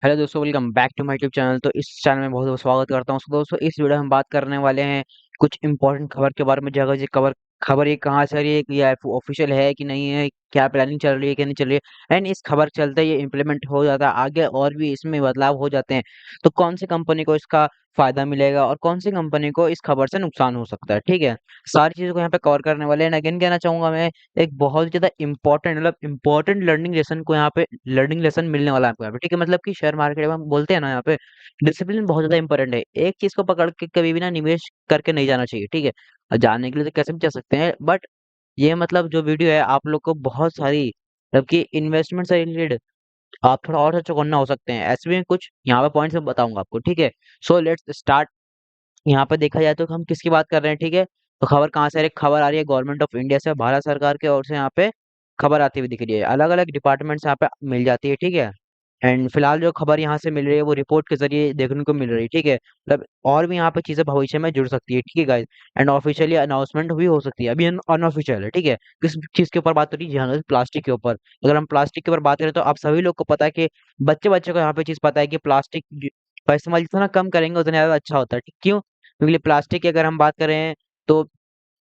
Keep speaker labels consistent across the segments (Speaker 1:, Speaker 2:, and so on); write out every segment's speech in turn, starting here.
Speaker 1: Hello दोस्तों, welcome back to my YouTube channel. तो इस चैनल में बहुत बहुत स्वागत करता हूँ। तो दोस्तों, इस वीडियो में हम बात करने वाले हैं कुछ इंपॉर्टेंट खबर के बारे में। जगह जी खबर ये कहाँ से आ रही है, कि ये ऑफिशियल है कि नहीं है, क्या प्लानिंग चल रही है कि नहीं चल रही है, एंड इस खबर के चलते ये इम्प्लीमेंट हो जाता है आगे और भी इसमें बदलाव हो जाते हैं। तो कौन सी कंपनी को इसका फायदा मिलेगा और कौन सी कंपनी को इस खबर से नुकसान हो सकता है, ठीक है। सारी चीजों को यहाँ पे कवर करने वाले हैं। अगेन कहना चाहूंगा मैं, एक बहुत ही ज्यादा इंपॉर्टेंट इंपॉर्टेंट लर्निंग लेसन मिलने वाला है आपको यहाँ पे, ठीक है। मतलब कि शेयर मार्केट में हम बोलते हैं ना, यहाँ पे डिसिप्लिन बहुत ज्यादा इंपॉर्टेंट है। एक चीज को पकड़ के कभी भी ना निवेश करके नहीं जाना चाहिए, ठीक है। और जाने के लिए तो कैसे भी जा सकते हैं, बट ये मतलब जो वीडियो है आप लोग को बहुत सारी मतलब कि इन्वेस्टमेंट से रिलेटेड आप थोड़ा और चौकन्ना हो सकते हैं। ऐसे में कुछ यहाँ पे पॉइंट्स मैं बताऊंगा आपको, ठीक है। So let's start. यहाँ पे देखा जाए तो हम किसकी बात कर रहे हैं, ठीक है। तो खबर कहाँ से आ रही है? खबर आ रही है गवर्नमेंट ऑफ इंडिया से, भारत सरकार की ओर से यहाँ पे खबर आती हुई दिख रही है। अलग अलग डिपार्टमेंट से यहाँ पे मिल जाती है, ठीक है। एंड फिलहाल जो खबर यहाँ से मिल रही है वो रिपोर्ट के जरिए देखने को मिल रही है, ठीक है। मतलब और भी यहाँ पे चीजें भविष्य में जुड़ सकती है, ठीक है गाइस। एंड ऑफिशियली अनाउंसमेंट भी हो सकती है, अभी अनऑफिशियल है, ठीक है। किस चीज के ऊपर बात हो रही है? जी हाँ, प्लास्टिक के ऊपर। अगर हम प्लास्टिक के ऊपर बात करें तो आप सभी लोग को पता है कि बच्चे बच्चे को यहाँ पे चीज पता है कि प्लास्टिक का इस्तेमाल जितना कम करेंगे उतना ज्यादा अच्छा होता है, ठीक। क्यों? क्योंकि प्लास्टिक की अगर हम बात करें तो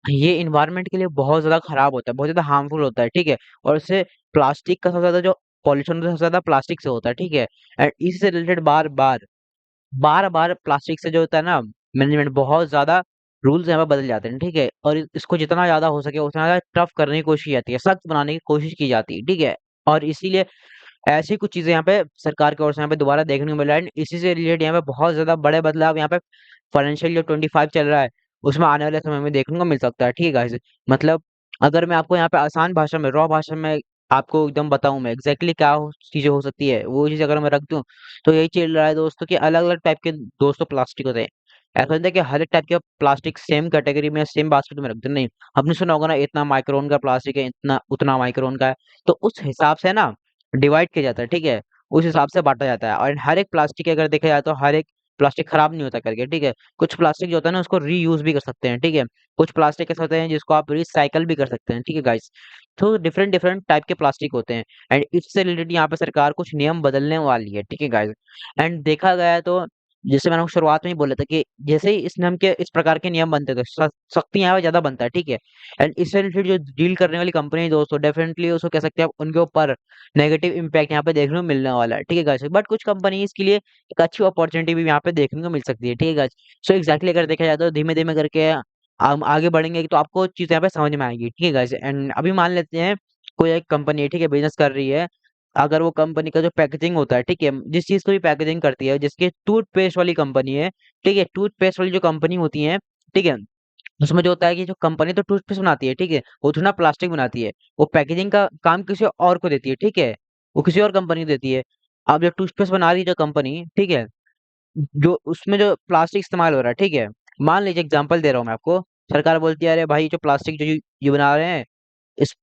Speaker 1: ये इन्वायरमेंट के लिए बहुत ज्यादा खराब होता है, बहुत ज्यादा हार्मफुल होता है, ठीक है। और इससे प्लास्टिक का सबसे ज्यादा जो पॉल्यूशन होता है सबसे ज्यादा प्लास्टिक से होता है, ठीक है। एंड इससे रिलेटेड बार बार प्लास्टिक से जो होता है ना, मैनेजमेंट बहुत ज्यादा रूल्स यहाँ पे बदल जाते हैं, ठीक है। और इसको जितना ज्यादा हो सके उतना ज्यादा टफ करने की कोशिश की जाती है, सख्त बनाने की कोशिश की जाती है, ठीक है। और इसीलिए ऐसी कुछ चीजें यहाँ पे सरकार की ओर से यहाँ पे दोबारा देखने को मिल रहा है। इसी से रिलेटेड यहाँ पे बहुत ज्यादा बड़े बदलाव यहाँ पे फाइनेंशियल जो 25 चल रहा है उसमें आने वाले समय में देखने को मिल सकता है, ठीक है गाइस। मतलब अगर मैं आपको यहाँ पे आसान भाषा में, रॉ भाषा में आपको एकदम बताऊं मैं एग्जैक्टली क्या चीजें हो सकती है, वो चीज अगर मैं रख दूं तो यही चल रहा है दोस्तों कि अलग अलग टाइप के दोस्तों प्लास्टिक होते हैं। ऐसा होता है कि हर एक टाइप के प्लास्टिक सेम कैटेगरी में सेम बास्केट में रखते नहीं। आपने सुना होगा ना, इतना माइक्रोन का प्लास्टिक है, इतना उतना माइक्रोन का है। तो उस हिसाब से ना डिवाइड किया जाता है, ठीक है। उस हिसाब से बांटा जाता है। और हर एक प्लास्टिक अगर देखा जाए तो हर एक प्लास्टिक खराब नहीं होता करके, ठीक है। कुछ प्लास्टिक जो होता है ना उसको रीयूज भी कर सकते हैं, ठीक है। कुछ प्लास्टिक ऐसे होते हैं जिसको आप रिसाइकल भी कर सकते हैं, ठीक है गाइस। तो डिफरेंट डिफरेंट टाइप के प्लास्टिक होते हैं। एंड इससे रिलेटेड यहाँ पे सरकार कुछ नियम बदलने वाली है, ठीक है गाइस। एंड देखा गया है तो जैसे मैंने आपको शुरुआत में ही बोला था कि जैसे ही इस नियम के इस प्रकार के नियम बनते थे सख्ती यहाँ पे ज्यादा बनता है, ठीक है। एंड इससे रिलेटेड जो डील करने वाली कंपनी है दोस्तों, डेफिनेटली उसको कह सकते हैं आप, उनके ऊपर नेगेटिव इम्पैक्ट यहाँ पे देखने को मिलने वाला है, ठीक है गाइस। बट कुछ कंपनीज के लिए एक अच्छी अपॉर्चुनिटी भी यहाँ पे देखने को मिल सकती है, ठीक है गाइस। सो एग्जैक्टली अगर देखा जाए तो धीमे धीमे करके हम आगे बढ़ेंगे तो आपको चीज यहाँ पे समझ में आएगी, ठीक है गाइस। एंड अभी मान लेते हैं कोई एक कंपनी है, ठीक है, बिजनेस कर रही है। अगर वो कंपनी का जो पैकेजिंग होता है, ठीक है, जिस चीज को भी पैकेजिंग करती है, जिसकी टूथपेस्ट वाली कंपनी है, ठीक है, टूथपेस्ट वाली जो कंपनी होती है, ठीक है, उसमें जो होता है कि जो कंपनी तो टूथपेस्ट बनाती है, ठीक है, वो थोड़ा प्लास्टिक बनाती है। वो पैकेजिंग का काम किसी और को देती है, ठीक है, वो किसी और कंपनी को देती है। अब जो टूथपेस्ट बना रही है जो कंपनी, ठीक है, जो उसमें जो प्लास्टिक इस्तेमाल हो रहा है, ठीक है, मान लीजिए एग्जांपल दे रहा हूँ मैं आपको। सरकार बोलती है अरे भाई जो प्लास्टिक जो ये बना रहे हैं, इस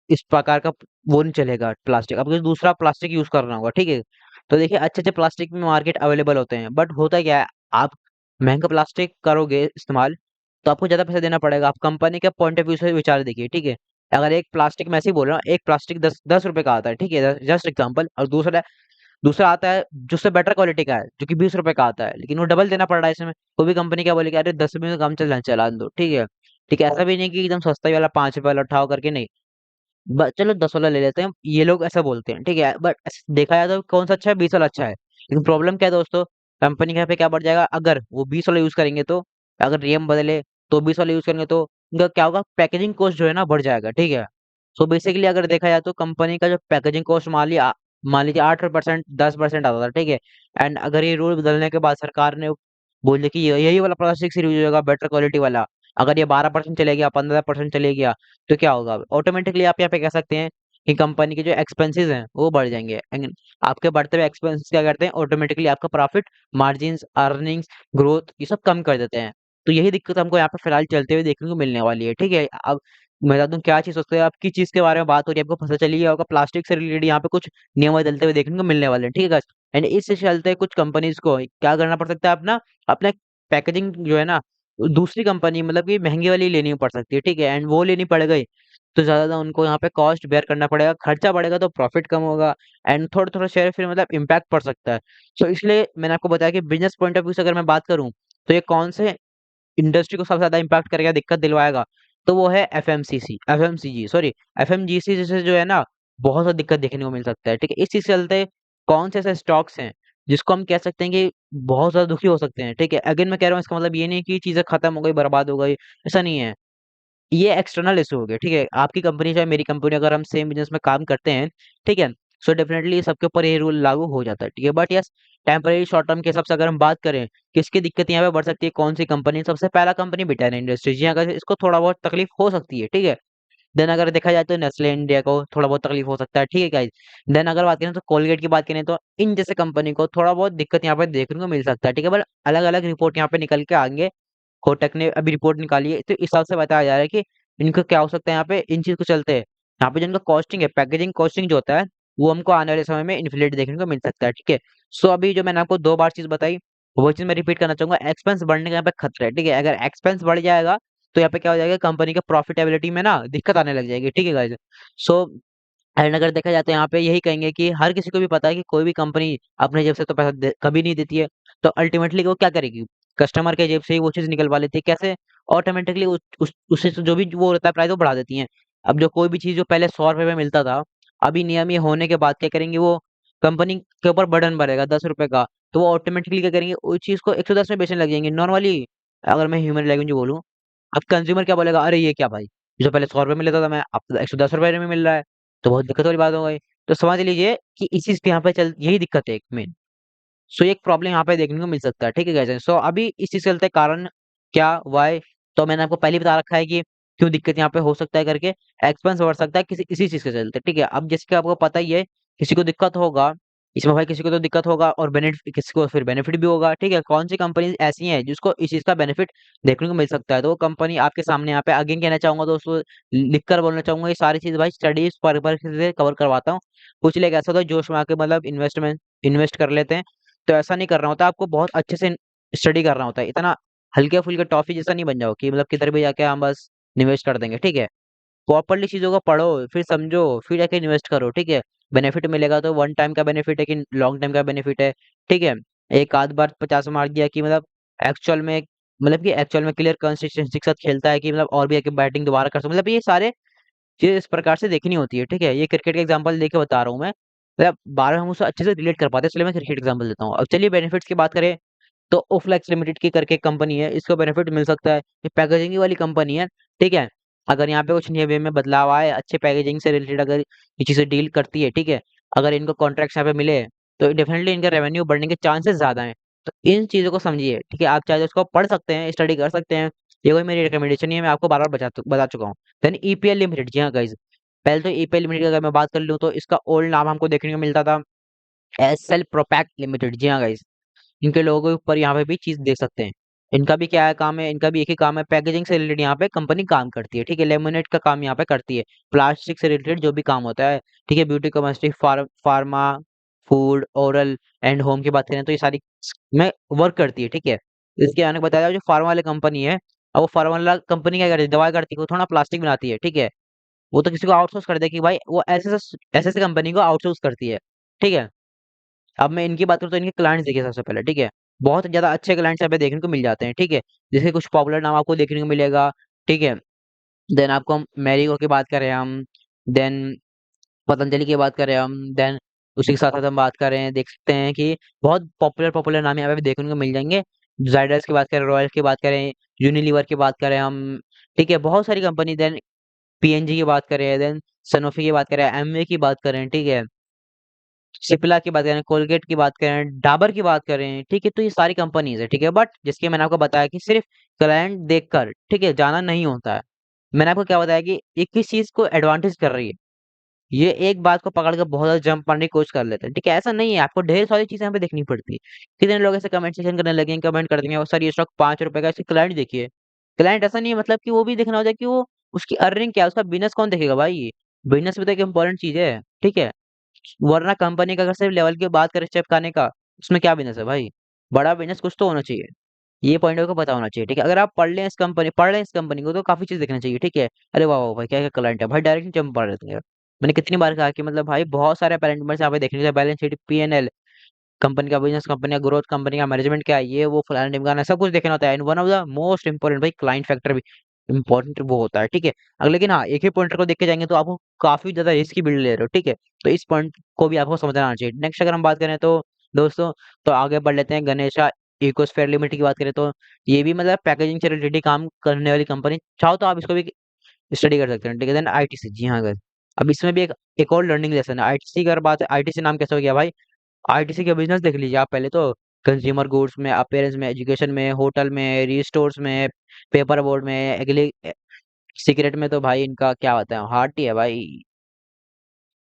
Speaker 1: इस प्रकार का वो नहीं चलेगा प्लास्टिक, आपको दूसरा प्लास्टिक यूज करना होगा, ठीक है। तो देखिए अच्छे अच्छे प्लास्टिक में मार्केट अवेलेबल होते हैं, बट होता क्या है, आप महंगा प्लास्टिक करोगे इस्तेमाल तो आपको ज्यादा पैसा देना पड़ेगा। आप कंपनी के पॉइंट ऑफ व्यू से विचार देखिए, ठीक है। अगर एक प्लास्टिक, मैं ऐसे ही बोल रहा हूँ, एक प्लास्टिक 10 रुपए का आता है, ठीक है, जस्ट एग्जाम्पल, और दूसरा दूसरा आता है जो उससे बेटर क्वालिटी का है जो कि 20 रुपए का आता है, लेकिन वो डबल देना पड़ रहा है इसमें। कोई भी कंपनी क्या बोलेगी, अरे 10 रुपए में काम चला दो, ठीक है। ठीक है, ऐसा भी नहीं कि एकदम सस्ता ही वाला 5 रुपए वाला उठाओ करके, नहीं। चलो 10 वाला ले लेते हैं, ये लोग ऐसा बोलते हैं, ठीक है। बट देखा जाए तो कौन सा अच्छा है? 20 वाला अच्छा है। लेकिन प्रॉब्लम क्या है दोस्तों, कंपनी के यहाँ पे क्या बढ़ जाएगा, अगर वो 20 वाला यूज करेंगे तो, अगर नियम बदले तो 20 वाला यूज करेंगे तो उनका क्या होगा, पैकेजिंग कॉस्ट जो है ना बढ़ जाएगा, ठीक है। सो बेसिकली अगर देखा जाए तो कंपनी का जो पैकेजिंग कॉस्ट मान लीजिए 8%, 10% आता था, ठीक है। एंड अगर ये रूल बदलने के बाद सरकार ने बोल दिया कि यही वाला प्लास्टिक से यूज होगा, बेटर क्वालिटी वाला, अगर ये 12% चले गया, 15% चले गया, तो क्या होगा? ऑटोमेटिकली आप यहाँ पे कह सकते हैं कि कंपनी के जो एक्सपेंसेस हैं वो बढ़ जाएंगे। And आपके बढ़ते हुए एक्सपेंसेस क्या करते हैं, ऑटोमेटिकली आपका प्रॉफिट मार्जिन्स, अर्निंग्स, ग्रोथ, ये सब कम कर देते हैं। तो यही दिक्कत हमको यहाँ पे फिलहाल चलते हुए देखने को मिलने वाली है, ठीक है। अब मैं बता दूं क्या चीज सोचते हैं, आपकी चीज के बारे में बात हो रही है, आपको पता चली गया होगा प्लास्टिक से रिलेटेड यहाँ पे कुछ नियम बदलते हुए देखने को मिलने वाले हैं, ठीक है। एंड इससे चलते कुछ कंपनीज को क्या करना पड़ सकता है, अपना अपना पैकेजिंग जो है ना दूसरी कंपनी मतलब कि महँगी वाली लेनी पड़ सकती है, ठीक है? एंड वो लेनी पड़ गई, तो ज़्यादा उनको यहाँ पे कॉस्ट बेयर करना पड़ेगा, खर्चा बढ़ेगा तो प्रॉफिट कम होगा एंड थोड़ा-थोड़ा शेयर फिर मतलब इम्पैक्ट पड़ सकता है। सो इसलिए मैंने आपको बताया कि बिज़नेस पॉइंट ऑफ व्यू से अगर मैं बात करूँ, तो ये कौन से इंडस्ट्री को सबसे ज़्यादा इम्पैक्ट करेगा, दिक्कत दिलवाएगा, तो वो है एफएमसीजी सॉरी एफएमजीसी जैसे जो है ना, बहुत ज़्यादा दिक्कत देखने को मिल सकता है, ठीक है? इस चीज़ के चलते कौन से ऐसे स्टॉक्स हैं, जिसको हम कह सकते हैं कि बहुत ज़्यादा दुखी हो सकते हैं, ठीक है? अगेन मैं कह रहा हूँ इसका मतलब ये नहीं है कि चीज़ें खत्म हो गई, बर्बाद हो गई, ऐसा नहीं है। ये एक्सटर्नल इश्यू हो गया, ठीक है? आपकी कंपनी चाहे मेरी कंपनी अगर हम सेम बिज़नेस में काम करते हैं, ठीक है? सो डेफिनिटली सबके ऊपर ये रूल लागू हो जाता है, ठीक है? But yes temporary short term के हिसाब से अगर हम बात करें, किसकी दिक्कत यहाँ पे बढ़ सकती है, कौन-सी कंपनी सबसे पहला कंपनी ब्रिटेन इंडस्ट्रीज़ जी, अगर इसको थोड़ा बहुत तकलीफ हो सकती है, ठीक है? देन अगर देखा जाए तो नेस्ले इंडिया को थोड़ा बहुत तकलीफ हो सकता है, ठीक है गाइज़? देन अगर बात करें तो कोलगेट की बात करें तो इन जैसे कंपनी को थोड़ा बहुत दिक्कत यहाँ पे देखने को मिल सकता है, ठीक है? बट अलग-अलग रिपोर्ट यहाँ पे निकल के आएँगे कोटक ने अभी रिपोर्ट निकाली है, तो इस हिसाब से बताया जा रहा है कि इनको क्या हो सकता है यहाँ पे इन चीज़ को चलते यहाँ पे जो इनका कॉस्टिंग है, पैकेजिंग कॉस्टिंग जो होता है, वो हमको आने वाले समय में इन्फ्लेट देखने को मिल सकता है, ठीक है? सो अभी जो मैंने आपको 2 बार चीज़ बताई, वो चीज़ मैं रिपीट करना चाहूँगा, एक्सपेंस बढ़ने का यहाँ पे खतरा है, ठीक है? अगर एक्सपेंस बढ़ जाएगा, तो यहाँ पे क्या हो जाएगा कंपनी के प्रॉफिटेबिलिटी में ना दिक्कत आने लग जाएगी, ठीक है गाइज़? सो एंड अगर देखा जाए तो यहाँ पे यही कहेंगे कि हर किसी को भी पता है कि कोई भी कंपनी अपने जेब से तो पैसा दे कभी नहीं देती है। तो अल्टीमेटली वो क्या करेगी? कस्टमर के जेब से ही वो चीज़ निकलवा लेती है। कैसे? ऑटोमैटिकली उस उससे जो भी वो रहता है प्राइस वो बढ़ा देती हैं। अब जो कोई भी चीज़ जो पहले ₹100 में मिलता था, अभी नियम ये होने के बाद क्या करेंगी वो कंपनी के ऊपर बर्डन बढ़ेगा ₹10 का, तो वो ऑटोमैटिकली क्या करेंगे उस चीज़ को 110 में बेचने लग जाएँगे। नॉर्मली अगर मैं ह्यूमन लैंग्वेज में बोलूँ, अब कंज्यूमर क्या बोलेगा? अरे ये क्या भाई? ये तो पहले ₹100 में लेता था मैं, अब तो ₹110 में मिल रहा है। तो बहुत दिक्कत वाली बात हो गई। तो समझ लीजिए कि इस चीज़ पे यहाँ पे चल यही दिक्कत है एक मेन। सो ये एक प्रॉब्लम यहाँ पे देखने को मिल सकता है, ठीक है गाइज़? सो अभी इस चीज़ के चलते कारण क्या, व्हाय तो मैंने आपको पहले ही बता रखा है कि क्यों दिक्कत यहाँ पे हो सकता है करके, एक्सपेंस बढ़ सकता है किसी इसी चीज़ के चलते, ठीक है? अब जैसे कि आपको पता ही है, किसी को दिक्कत होगा, इसमें भाई किसी को तो दिक्कत होगा और किसी को फिर बेनिफिट भी होगा, ठीक है? कौन सी कंपनीज़ ऐसी हैं जिसको इस चीज़ का बेनिफिट देखने को मिल सकता है, तो वो कंपनी आपके सामने यहाँ पे अगेन कहना चाहूँगा दोस्तों, लिख कर बोलना चाहूँगा ये सारी चीज़ भाई स्टडीज़ पर्पज़ से कवर करवाता हूँ। कुछ लोग ऐसा होता है जोश में आके मतलब इन्वेस्ट कर लेते हैं, तो ऐसा नहीं करना होता, आपको बहुत अच्छे से स्टडी करना होता है। इतना हल्के-फुल्के टॉफ़ी जैसा नहीं बन जाओ कि मतलब किधर भी जाके हम बस इन्वेस्ट कर देंगे, ठीक है? प्रॉपर्ली चीज़ों को पढ़ो, फिर समझो, फिर जाके इन्वेस्ट करो, ठीक है? बेनिफिट मिलेगा तो वन टाइम का बेनिफिट है कि लॉन्ग टाइम का बेनिफिट है, ठीक है? एक आध बार 50 मार दिया कि मतलब एक्चुअल में एक्चुअल में क्लियर कंसिस्टेंसी के साथ खेलता है कि मतलब और भी आके बैटिंग दोबारा कर सकता मतलब ये सारे चीज़ें इस प्रकार से देखनी होती है, ठीक है? ये क्रिकेट का एग्ज़ाम्पल देके बता रहा हूँ मैं। मतलब 12 हम उससे अच्छे से रिलेट कर पाते हैं, इसलिए मैं क्रिकेट एग्ज़ाम्पल देता हूँ। अब चलिए बेनिफिट्स की बात करें तो ओफ्लेक्स लिमिटेड की करके कंपनी है, इसको बेनिफिट मिल सकता है। ये पैकेजिंग ही वाली कंपनी है, ठीक है? अगर यहाँ पे कुछ नियम में बदलाव आए, अच्छे पैकेजिंग से रिलेटेड अगर ये चीज़ें डील करती है, ठीक है? अगर इनको कॉन्ट्रैक्ट्स यहाँ पे मिले, तो डेफ़िनेटली इनका रेवेन्यू बढ़ने के चांसेस ज़्यादा हैं। तो इन चीज़ों को समझिए, ठीक है? आप चाहे तो इसको पढ़ सकते हैं, स्टडी कर सकते हैं। ये कोई मेरी रिकमेंडेशन नहीं है, मैं आपको बार-बार बता चुका हूँ। देन ईपीएल लिमिटेड, जी हाँ गाइज़, पहले तो ईपीएल लिमिटेड की अगर मैं बात कर लूँ, तो इसका ओल्ड नाम हमको देखने को मिलता था एसएल प्रोपैक लिमिटेड। जी हाँ गाइज़। इनके लोगों के ऊपर यहाँ पे भी चीज़ देख सकते हैं। इनका भी क्या है काम है, इनका भी एक ही काम है, पैकेजिंग से रिलेटेड यहाँ पे कंपनी काम करती है, ठीक है? लेमिनेट का काम यहाँ पे करती है। प्लास्टिक से रिलेटेड जो भी काम होता है, ठीक है? Beauty cosmetic, pharma, food, oral and home की बात करें तो ये सारी में वर्क करती है, ठीक है? इसके आने बताया जो फार्मा वाली कंपनी है, अब वो फार्मा वाला कंपनी क्या करती है, दवाई करती है, वो थोड़ा प्लास्टिक बनाती है, ठीक है? वो तो किसी को आउटसोर्स कर दे कि भाई वो ऐसे-ऐसे कंपनी को आउटसोर्स करती है, ठीक है? अब मैं इनकी बात करूँ तो इनके क्लाइंट्स देखिए सबसे पहले, ठीक है? बहुत ज़्यादा अच्छे क्लाइंट्स यहाँ पे देखने को मिल जाते हैं, ठीक है? जैसे कुछ पॉपुलर नाम आपको देखने को मिलेगा, ठीक है? देन आपको हम मैरिको की बात करें हम, देन पतंजलि की बात करें हम, देन उसी के साथ-साथ हम बात करें देख सकते हैं कि बहुत पॉपुलर नाम यहाँ पे देखने को मिल जाएँगे। ज़ायडस की बात करें, रॉयल की बात करें, यूनिलीवर की बात करें हम, ठीक है? बहुत सारी कंपनी देन पीएनजी की बात करें, देन सनोफी की बात करें, एमवे की बात करें, ठीक है? सिप्ला की बात करें, कोलगेट की बात करें, डाबर की बात करें, ठीक है? तो ये सारी कंपनीज़ है, ठीक है? बट जिसके मैंने आपको बताया कि सिर्फ़ क्लाइंट देखकर, ठीक है, जाना नहीं होता है। मैंने आपको क्या बताया कि ये किस चीज़ को एडवांटेज कर रही है। ये एक बात को पकड़ के बहुत ज़्यादा जंप मारने की कोशिश कर लेते हैं, ठीक है? ऐसा नहीं है, आपको ढेर सारी चीज़ें यहाँ पे देखनी पड़ती है। कितने लोग ऐसे कमेंट सेक्शन करने लगे हैं, कमेंट कर देंगे, "सर ये स्टॉक ₹5 का है, इसके क्लाइंट देखिए।" क्लाइंट ऐसा नहीं है मतलब कि वो भी देखना होता है कि वो उसकी अर्निंग क्या है, उसका बिज़नेस कौन देखेगा भाई? बिज़नेस भी तो एक इम्पोर्टेंट चीज़ है, ठीक है? वरना कंपनी का अगर सिर्फ लेवल की बात करें चिपकाने का, उसमें क्या बिज़नेस है भाई? बड़ा बिज़नेस कुछ तो होना चाहिए। ये पॉइंट को पता होना चाहिए, ठीक है। अगर आप पढ़ रहे हैं इस कंपनी को तो काफी चीज देखना चाहिए, ठीक है। अरे वाह वाह भाई, क्या क्या क्लाइंट है भाई, डायरेक्ट जंप पढ़ लेते हैं। मैंने कितनी बार कहा कि मतलब भाई बहुत सारे पैरामीटर्स यहाँ पे देखने के लिए, बैलेंस शीट, P&L, कंपनी का बिजनेस, कंपनी का ग्रोथ, कंपनी का मैनेजमेंट क्या है, ये वो फलाना ढिमकाना सब कुछ देखना होता है। And one of the most important भाई, क्लाइंट फैक्टर भी इंपॉर्टेंट वो होता है, ठीक है। अगर लेकिन हाँ, एक ही पॉइंटर को देख के जाएंगे तो आपको काफी ज्यादा रिस्क बिल्ड ले रहे हो, ठीक है। तो इस पॉइंट को भी आपको समझना आना चाहिए। नेक्स्ट अगर हम बात करें तो दोस्तों, तो आगे बढ़ लेते हैं। गणेशा इकोस्फेयर लिमिटेड की बात करें तो ये भी मतलब पैकेजिंग से रिलेटेड काम करने वाली कंपनी, चाहो तो आप इसको भी स्टडी कर सकते हैं, ठीक है। देन आईटीसी, जी हाँ guys। अब इसमें भी एक एक और लर्निंग लेसन है आईटीसी की। अगर बात है आईटीसी नाम कैसे हो गया भाई, आईटीसी का बिजनेस देख लीजिए आप पहले तो। कंज्यूमर गुड्स में, अपीयरेंस में, एजुकेशन में, होटल में, रिस्टोर्स में, पेपर बोर्ड में, एग्ली सिगरेट में, तो भाई इनका क्या होता है, हार्ट ही है भाई।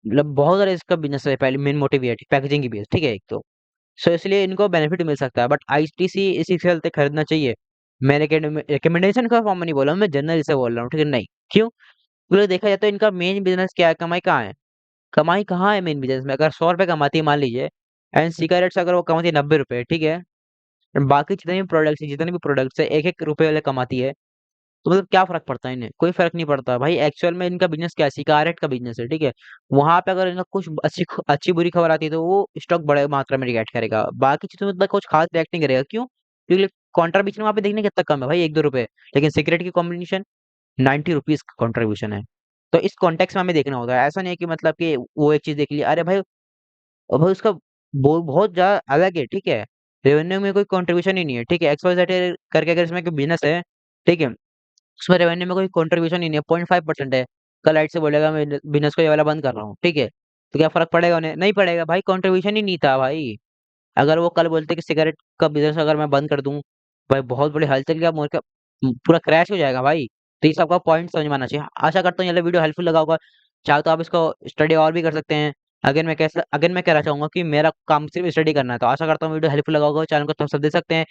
Speaker 1: मतलब बहुत सारे इसका बिजनेस है, पहले मेन मोटिव ये है, पैकेजिंग की बेस, ठीक है एक तो। सो इसलिए इनको बेनिफिट मिल सकता है, बट आईटीसी इसी के चलते खरीदना चाहिए। मैं रिकमेंडेशन का फॉर्म में नहीं बोल रहा हूँ, मैं जनरल से बोल रहा हूँ, ठीक है। नहीं, क्यों? क्योंकि देखा जाए तो इनका मेन बिजनेस क्या है, कमाई कहाँ है? कमाई कहाँ है मेन बिजनेस में? अगर 100 रुपए कमाती है मान लीजिए, एंड सिगरेट्स अगर वो कमाती है 90 रुपए, ठीक है। बाकी जितने भी प्रोडक्ट्स है, एक एक रुपए वाले कमाती है। तो मतलब क्या फर्क पड़ता है इन्हें? कोई फर्क नहीं पड़ता भाई। एक्चुअल में इनका बिजनेस क्या है, सिगारेट का बिजनेस है, ठीक है। वहां पे अगर इनका कुछ अच्छी बुरी खबर आती है तो वो स्टॉक बड़े मात्रा में रिएक्ट करेगा, बाकी चीजों में इतना कुछ खास रिएक्ट नहीं करेगा। क्यों? क्योंकि कंट्रीब्यूशन वहां पे देखने कितना कम है भाई, 1-2 रुपए। लेकिन सिगरेट की कॉम्बिनेशन 90 रुपीज कंट्रीब्यूशन है। तो इस कॉन्टेक्स्ट में हमें देखना होता है। ऐसा नहीं है कि मतलब कि वो एक चीज देख लिया, अरे भाई, और भाई उसका बहुत ज्यादा अलग है, ठीक है। रेवेन्यू में कोई कंट्रीब्यूशन ही नहीं है, ठीक है। XYZ करके अगर इसमें कोई बिजनेस है, ठीक है, उसमें रेवेन्यू में कोई कंट्रीब्यूशन ही नहीं है, 0.5% है। कल लाइट से बोलेगा मैं बिजनेस को ये वाला बंद कर रहा हूँ, ठीक है। तो क्या फर्क पड़ेगा उन्हें? नहीं पड़ेगा भाई, कंट्रीब्यूशन ही नहीं था भाई। अगर वो कल बोलते कि सिगरेट का बिजनेस अगर मैं बंद कर दूं, भाई बहुत बड़ी हलचल, क्या मोर का पूरा क्रैश हो जाएगा भाई। तो ये सबका पॉइंट समझ में आना चाहिए। आशा करता हूँ ये वीडियो हेल्पफुल लगा होगा। चाहे तो आप इसको स्टडी और भी कर सकते हैं। अगर मैं कहना चाहूंगा कि मेरा काम सिर्फ स्टडी करना है, तो आशा करता हूँ वीडियो हेल्पफुल लगा होगा। चैनल को थम्स अप दे सकते हैं।